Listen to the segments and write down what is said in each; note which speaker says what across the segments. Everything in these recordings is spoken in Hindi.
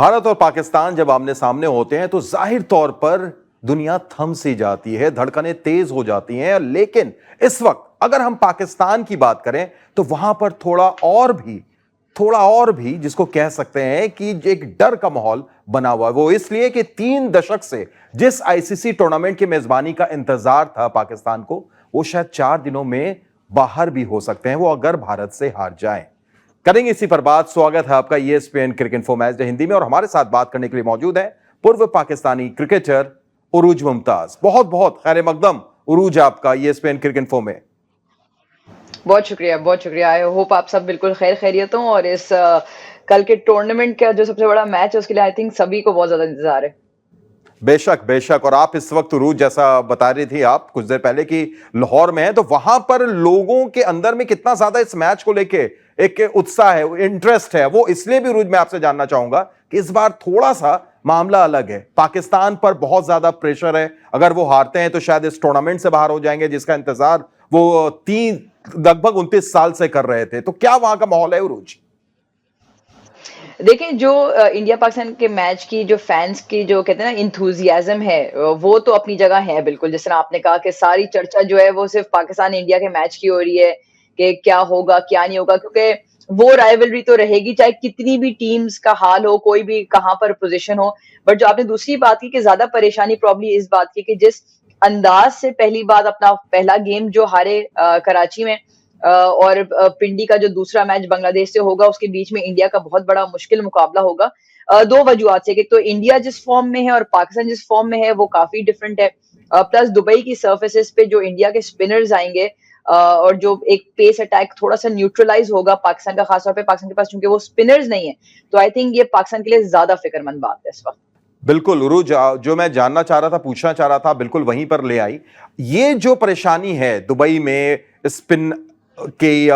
Speaker 1: भारत और पाकिस्तान जब आमने सामने होते हैं तो जाहिर तौर पर दुनिया थम सी जाती है, धड़कनें तेज हो जाती हैं। लेकिन इस वक्त अगर हम पाकिस्तान की बात करें तो वहां पर थोड़ा और भी जिसको कह सकते हैं कि एक डर का माहौल बना हुआ है। वो इसलिए कि 3 दशक से जिस आईसीसी टूर्नामेंट की मेजबानी का इंतजार था पाकिस्तान को, वो शायद 4 दिनों में बाहर भी हो सकते हैं, वो अगर भारत से हार जाएं। करेंगे इसी पर बात। स्वागत है आपका ESPN cricket info match day Hindi में, और हमारे साथ बात करने के लिए मौजूद है पूर्व पाकिस्तानी क्रिकेटर उरूज मुमताज। बहुत बहुत खैर मकदम उरूज आपका ESPN क्रिकेट इन्फो में।
Speaker 2: बहुत शुक्रिया। आई होप आप सब बिल्कुल खैर खैरियत हो। और इस कल के टूर्नामेंट का जो सबसे बड़ा मैच है उसके लिए आई थिंक सभी को बहुत ज्यादा इंतजार है।
Speaker 1: बेशक बेशक। और आप इस वक्त रूज, जैसा बता रही थी आप कुछ देर पहले कि लाहौर में है, तो वहां पर लोगों के अंदर में कितना ज्यादा इस मैच को लेके एक उत्साह है, इंटरेस्ट है। वो इसलिए भी रूज मैं आपसे जानना चाहूंगा कि इस बार थोड़ा सा मामला अलग है। पाकिस्तान पर बहुत ज्यादा प्रेशर है, अगर वो हारते हैं तो शायद इस टूर्नामेंट से बाहर हो जाएंगे, जिसका इंतजार वो लगभग 29 साल से कर रहे थे। तो क्या वहां का माहौल है उरूज?
Speaker 2: देखें, जो इंडिया पाकिस्तान के मैच की जो फैंस की जो कहते हैं ना इंथुजियाज्म है, वो तो अपनी जगह है बिल्कुल। जिस तरह आपने कहा कि सारी चर्चा जो है वो सिर्फ पाकिस्तान इंडिया के मैच की हो रही है कि क्या होगा क्या नहीं होगा, क्योंकि वो राइवलरी तो रहेगी चाहे कितनी भी टीम्स का हाल हो, कोई भी कहां पर पोजीशन हो। बट जो आपने दूसरी बात की कि ज्यादा परेशानी प्रॉब्ली इस बात की कि जिस अंदाज से पहली बार अपना पहला गेम जो हारे कराची में, और पिंडी का जो दूसरा मैच बांग्लादेश से होगा, उसके बीच में इंडिया का बहुत बड़ा मुश्किल मुकाबला होगा। दो वजूहत से, कि तो इंडिया जिस फॉर्म में है और पाकिस्तान जिस फॉर्म में है वो काफी डिफरेंट है। प्लस दुबई की सर्फेसेस पे जो इंडिया के स्पिनर्स आएंगे, और जो एक पेस अटैक थोड़ा सा न्यूट्रलाइज होगा पाकिस्तान का, खासतौर पे पाकिस्तान के पास क्योंकि वो स्पिनर्स नहीं है, तो आई थिंक ये पाकिस्तान के लिए ज्यादा फिक्रमंद बात है इस वक्त।
Speaker 1: बिल्कुल उरूज, जो मैं जानना चाह रहा था, पूछना चाह रहा था, बिल्कुल वहीं पर ले आई। ये जो परेशानी है दुबई में, स्पिन की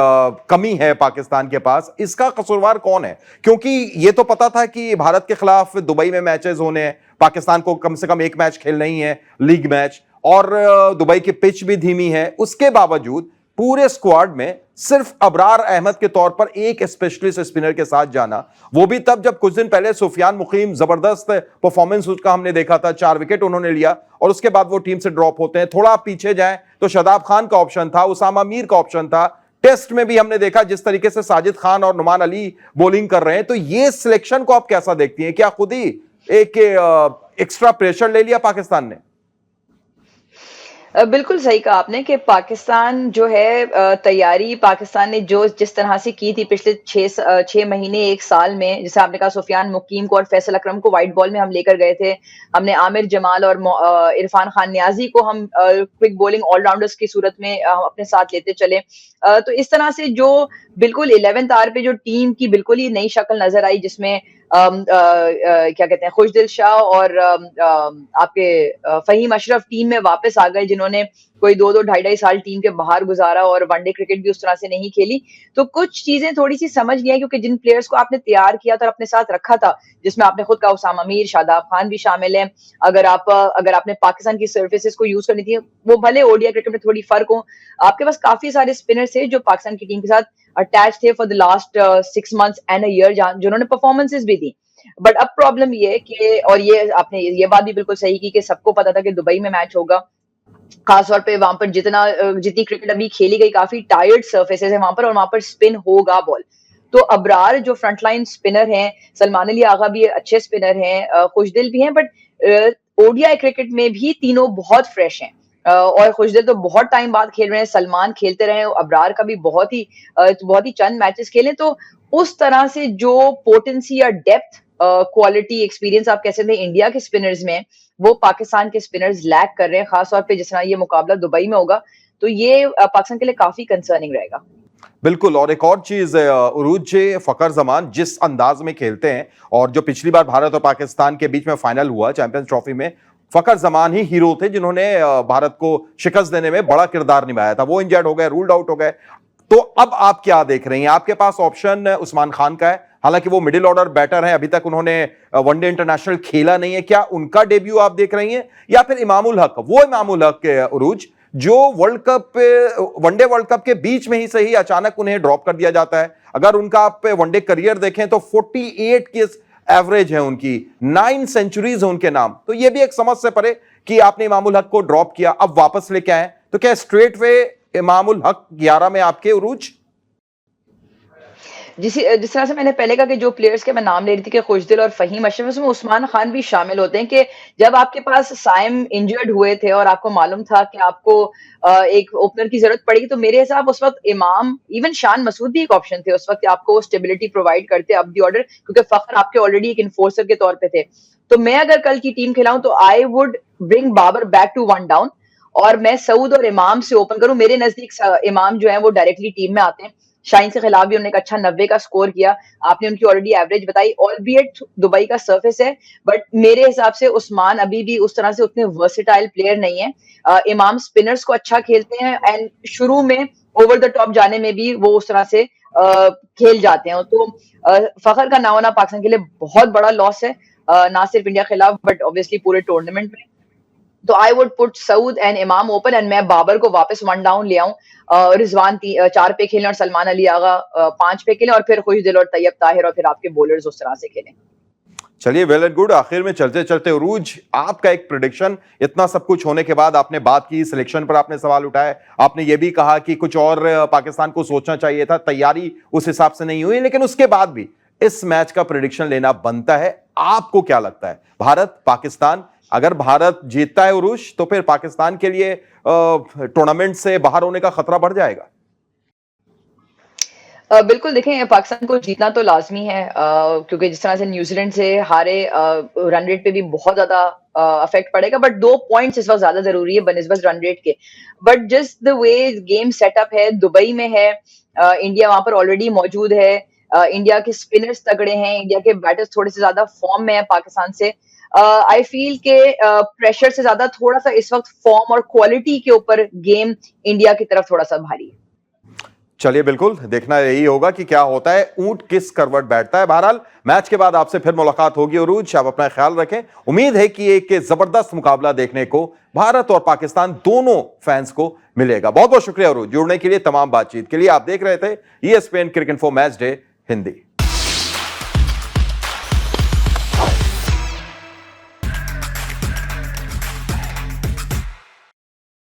Speaker 1: कमी है पाकिस्तान के पास, इसका कसूरवार कौन है? क्योंकि ये तो पता था कि भारत के खिलाफ दुबई में मैचेस होने हैं, पाकिस्तान को कम से कम एक मैच खेलना ही है, लीग मैच, और दुबई की पिच भी धीमी है। उसके बावजूद पूरे स्क्वाड में सिर्फ अबरार अहमद के तौर पर एक स्पेशलिस्ट स्पिनर के साथ जाना, वो भी तब जब कुछ दिन पहले सुफियान मुकीम जबरदस्त परफॉर्मेंस उसका हमने देखा था, 4 विकेट उन्होंने लिया और उसके बाद वो टीम से ड्रॉप होते हैं। थोड़ा पीछे जाएं तो शादाब खान का ऑप्शन था, उसामा मीर का ऑप्शन था। टेस्ट में भी हमने देखा जिस तरीके से साजिद खान और नुमान अली बॉलिंग कर रहे हैं। तो ये सिलेक्शन को आप कैसा देखती हैं? क्या खुद ही एक एक्स्ट्रा प्रेशर ले लिया पाकिस्तान ने?
Speaker 2: बिल्कुल सही कहा आपने कि पाकिस्तान जो है, तैयारी पाकिस्तान ने जो जिस तरह से की थी पिछले 6 महीने 1 साल में, जैसे आपने कहा सुफियान मुकीम को और फैसल अकरम को व्हाइट बॉल में हम लेकर गए थे। हमने आमिर जमाल और इरफान खान नियाजी को हम क्विक बॉलिंग ऑलराउंडर्स की सूरत में अपने साथ लेते चले। तो इस तरह से जो बिल्कुल 11th आवर पे जो टीम की बिल्कुल ही नई शक्ल नजर आई, जिसमें क्या कहते हैं, खुशदिल शाह और आपके फहीम अशरफ टीम में वापस आ गए, जिन्होंने कोई 2-2 ढाई-ढाई साल टीम के बाहर गुजारा और वनडे क्रिकेट भी उस तरह से नहीं खेली। तो कुछ चीजें थोड़ी सी समझ नहीं आई, क्योंकि जिन प्लेयर्स को आपने तैयार किया था और अपने साथ रखा था, जिसमें आपने खुद का उसामा मीर, शादाब खान भी शामिल है। अगर आपने पाकिस्तान की सर्विसेज को यूज करनी थी, वो भले ओडीआई क्रिकेट में थोड़ी फर्क हो, आपके पास काफी सारे स्पिनर्स थे जो पाकिस्तान की टीम के साथ अटैच थे for the last 6 months and a year, जिन्होंने परफॉर्मेंसेस भी दी। बट अब प्रॉब्लम ये है कि, और ये आपने ये बात भी बिल्कुल सही की कि सबको पता था कि दुबई में मैच होगा, खासतौर पे वहां पर जितनी क्रिकेट अभी खेली गई, काफी टायर्ड सर्फेसेस है वहां पर, और वहां पर स्पिन होगा बॉल। तो अबरार जो फ्रंटलाइन स्पिनर हैं, सलमान अली आगा भी अच्छे स्पिनर हैं, खुशदिल भी हैं, बट ओडीआई क्रिकेट में भी तीनों बहुत फ्रेश हैं। और खुशदिल तो बहुत टाइम बाद खेल रहे हैं, सलमान खेलते रहे, अबरार का भी बहुत ही चंद मैचेस खेले। तो उस तरह से जो पोटेंसी या डेप्थ, क्वालिटी, एक्सपीरियंस आप कह सकते हैं इंडिया के स्पिनर्स में, वो पाकिस्तान के स्पिनर्स लैक कर रहे हैं, खासतौर पे जिस तरह ये मुकाबला दुबई में होगा। तो ये पाकिस्तान के लिए काफी कंसर्निंग रहेगा।
Speaker 1: बिल्कुल। और एक और चीज, उरूज, फखर जमान जिस अंदाज में खेलते हैं, और जो पिछली बार भारत और पाकिस्तान के बीच में फाइनल हुआ चैंपियंस ट्रॉफी में, फखर जमान ही हीरो थे जिन्होंने भारत को शिकस्त देने में बड़ा किरदार निभाया था। वो इंजर्ड हो गए, रूल्ड आउट हो गए। तो अब आप क्या देख रहे हैं? आपके पास ऑप्शन उस्मान खान का है, हालांकि वो मिडिल ऑर्डर बैटर है, अभी तक उन्होंने वनडे इंटरनेशनल खेला नहीं है। क्या उनका डेब्यू आप देख रही हैं, या फिर इमामुल हक, वो इमामुल हक उरूज जो वनडे वर्ल्ड कप के बीच में ही सही अचानक उन्हें ड्रॉप कर दिया जाता है? अगर उनका आप वनडे करियर देखें तो 48 की एवरेज है उनकी, 9 सेंचुरीज है उनके नाम। तो ये भी एक समझ से परे कि आपने इमामुल हक को ड्रॉप किया, अब वापस लेके आए, तो क्या स्ट्रेट वे इमामुल हक 11 में आपके उरूज?
Speaker 2: जिस तरह से मैंने पहले कहा कि जो प्लेयर्स के मैं नाम ले रही थी कि खुशदिल और फ़हीम अशरफ, उसमें उस्मान खान भी शामिल होते हैं कि जब आपके पास साइम इंजर्ड हुए थे और आपको मालूम था कि आपको एक ओपनर की ज़रूरत पड़ेगी, तो मेरे हिसाब उस वक़्त इमाम, इवन शान मसूद भी एक ऑप्शन थे उस वक़्त, आपको स्टेबिलिटी प्रोवाइड करते अप द ऑर्डर, क्योंकि फ़खर आपके ऑलरेडी एक एनफोर्सर के तौर पे थे। तो मैं अगर कल की टीम खिलाऊँ तो I would bring Babar back to 1 down और मैं सऊद और इमाम से ओपन करूँ। मेरे नज़दीक इमाम जो है वो डायरेक्टली टीम में आते हैं। शाहीन के खिलाफ भी उन्होंने एक अच्छा 90 का स्कोर किया। आपने उनकी ऑलरेडी एवरेज बताई, ऑलबिएट दुबई का सरफेस है, बट मेरे हिसाब से उस्मान अभी भी उस तरह से उतने वर्सेटाइल प्लेयर नहीं है। इमाम स्पिनर्स को अच्छा खेलते हैं एंड शुरू में ओवर द टॉप जाने में भी वो उस तरह से खेल जाते हैं। तो फखर का ना होना पाकिस्तान के लिए बहुत बड़ा लॉस है, ना सिर्फ इंडिया के खिलाफ बट ऑब्वियसली पूरे टूर्नामेंट में। तो I would put Saud and इमाम ओपन एंड मैं बाबर को वापस 1 डाउन ले आऊं। रिजवान 4 पे खेलें और सलमान अली आगा 5 पे खेलें और फिर खुशदिल और तैयब ताहिर और फिर आपके बॉलर्स उस तरह से खेलें।
Speaker 1: चलिए, वेल एंड गुड। आखिर में चलते चलते उरूज, आपका एक प्रिडिक्शन, इतना सब कुछ होने के बाद आपने बात की, सिलेक्शन पर आपने सवाल उठाए, आपने ये भी कहा कि कुछ और पाकिस्तान को सोचना चाहिए था, तैयारी उस हिसाब से नहीं हुई, लेकिन उसके बाद भी इस मैच का प्रिडिक्शन लेना बनता है। आपको क्या लगता है, भारत पाकिस्तान, अगर भारत जीतता है उरूज तो फिर पाकिस्तान के लिए टूर्नामेंट से बाहर होने का खतरा बढ़ जाएगा?
Speaker 2: बिल्कुल देखें, पाकिस्तान को जीतना तो लाज़मी है, क्योंकि जिस तरह से न्यूज़ीलैंड से हारे, रन रेट पे भी बहुत ज़्यादा अफ़ेक्ट पड़ेगा, बट 2 पॉइंट्स इस वक़्त ज़्यादा ज़रूरी है बनिस्बत रन रेट के। But just the way game setup है, दुबई में है, इंडिया वहाँ पर ऑलरेडी मौजूद है, इंडिया के स्पिनर्स तगड़े हैं, इंडिया के बैटर्स थोड़े से ज़्यादा फ़ॉर्म में है पाकिस्तान से। आई फ़ील के प्रेशर से ज़्यादा थोड़ा-सा इस वक़्त फ़ॉर्म और क्वालिटी के ऊपर गेम इंडिया की तरफ थोड़ा-सा भारी है।
Speaker 1: चलिए, बिल्कुल देखना यही होगा कि क्या होता है, ऊंट किस करवट बैठता है। बहरहाल मैच के बाद आपसे फिर मुलाकात होगी उरूज, आप अपना ख्याल रखें। उम्मीद है कि एक जबरदस्त मुकाबला देखने को भारत और पाकिस्तान दोनों फैंस को मिलेगा। बहुत बहुत शुक्रिया उरूज, जुड़ने के लिए, तमाम बातचीत के लिए। आप देख रहे थे ESPN cricket info match day Hindi.